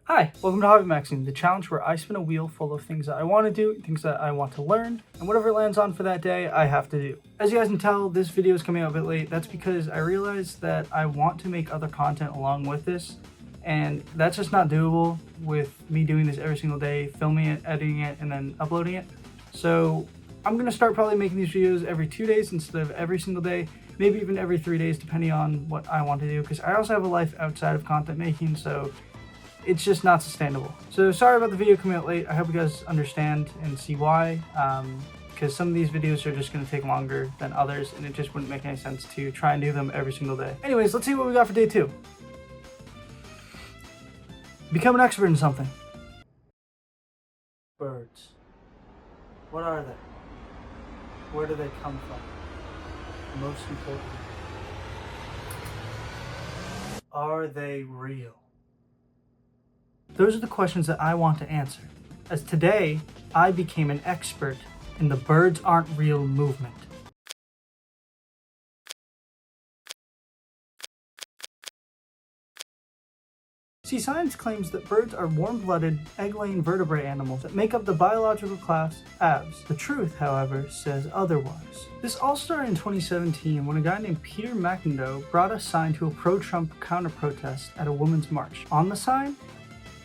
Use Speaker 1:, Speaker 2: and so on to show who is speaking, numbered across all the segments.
Speaker 1: Hi, welcome to Hobbymaxxing, the challenge where I spin a wheel full of things that I want to do, things that I want to learn, and whatever it lands on for that day, I have to do. As you guys can tell, this video is coming out a bit late. That's because I realized that I want to make other content along with this, and that's just not doable with me doing this every single day, filming it, editing it, and then uploading it. So I'm going to start probably making these videos every 2 days instead of every single day, maybe even every 3 days, depending on what I want to do, because I also have a life outside of content making, so it's just not sustainable. So sorry about the video coming out late. I hope you guys understand and see why, because some of these videos are just going to take longer than others, and it just wouldn't make any sense to try and do them every single day. Anyways, let's see what we got for day 2. Become an expert in something. Birds. What are they? Where do they come from? Most importantly, are they real? Those are the questions that I want to answer, as today I became an expert in the birds aren't real movement. See, science claims that birds are warm-blooded, egg-laying vertebrate animals that make up the biological class aves. The truth, however, says otherwise. This all started in 2017 when a guy named Peter McIndoe brought a sign to a pro-Trump counter-protest at a women's march. On the sign,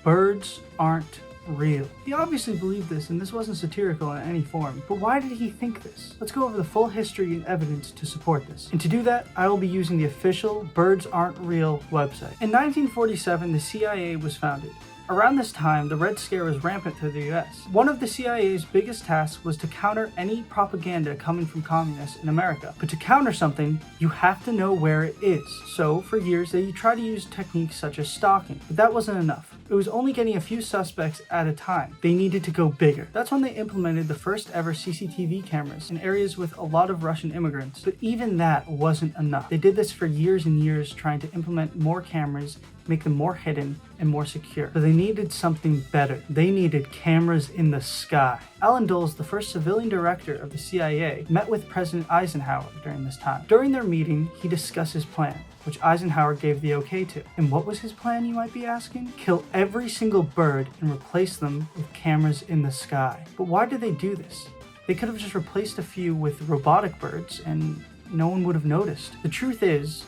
Speaker 1: birds aren't real. He obviously believed this, and this wasn't satirical in any form. But why did he think this? Let's go over the full history and evidence to support this. And to do that, I will be using the official Birds Aren't Real website. In 1947, the CIA was founded. Around this time, the Red Scare was rampant through the US. One of the CIA's biggest tasks was to counter any propaganda coming from communists in America. But to counter something, you have to know where it is. So, for years, they tried to use techniques such as stalking, but that wasn't enough. It was only getting a few suspects at a time. They needed to go bigger. That's when they implemented the first ever CCTV cameras in areas with a lot of Russian immigrants. But even that wasn't enough. They did this for years and years, trying to implement more cameras, make them more hidden and more secure. But they needed something better. They needed cameras in the sky. Allen Dulles, the first civilian director of the CIA, met with President Eisenhower during this time. During their meeting, he discussed his plan, which Eisenhower gave the okay to. And what was his plan, you might be asking? Kill every single bird and replace them with cameras in the sky. But why did they do this? They could have just replaced a few with robotic birds and no one would have noticed. The truth is,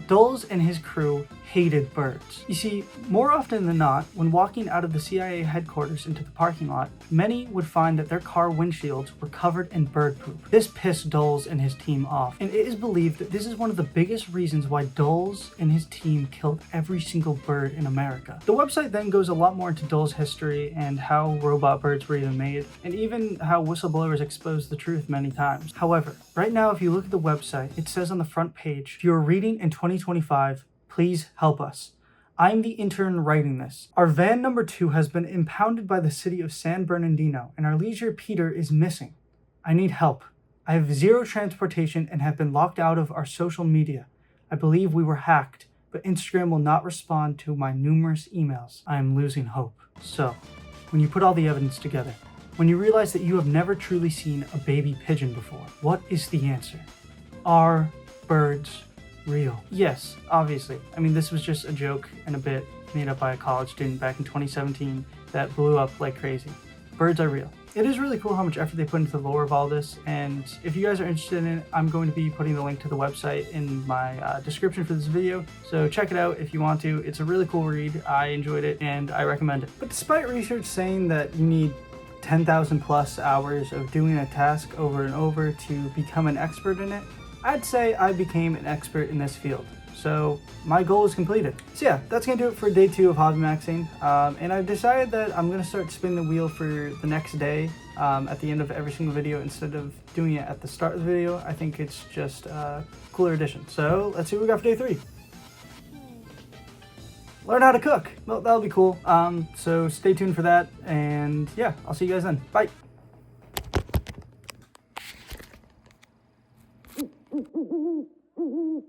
Speaker 1: Dulles and his crew hated birds. You see, more often than not, when walking out of the CIA headquarters into the parking lot, many would find that their car windshields were covered in bird poop. This pissed Dulles and his team off, and it is believed that this is one of the biggest reasons why Dulles and his team killed every single bird in America. The website then goes a lot more into Dulles' history and how robot birds were even made, and even how whistleblowers exposed the truth many times. However, right now if you look at the website, it says on the front page, if you're reading in 2025, please help us. I'm the intern writing this. Our van number 2 has been impounded by the city of San Bernardino, and our leisure Peter is missing. I need help. I have zero transportation and have been locked out of our social media. I believe we were hacked, but Instagram will not respond to my numerous emails. I am losing hope. So, when you put all the evidence together, when you realize that you have never truly seen a baby pigeon before, what is the answer? Are birds real? Yes, obviously. I mean, this was just a joke and a bit made up by a college student back in 2017 that blew up like crazy. Birds are real. It is really cool how much effort they put into the lore of all this, and if you guys are interested in it, I'm going to be putting the link to the website in my description for this video, so check it out if you want to. It's a really cool read. I enjoyed it, and I recommend it. But despite research saying that you need 10,000 plus hours of doing a task over and over to become an expert in it, I'd say I became an expert in this field. So my goal is completed. So yeah, that's gonna do it for day 2 of Hobbymaxxing. And I've decided that I'm gonna start spinning the wheel for the next day at the end of every single video instead of doing it at the start of the video. I think it's just a cooler addition. So let's see what we got for day 3. Learn how to cook. Well, that'll be cool. So stay tuned for that. And yeah, I'll see you guys then. Bye.
Speaker 2: Ooh, ooh, ooh, ooh, ooh.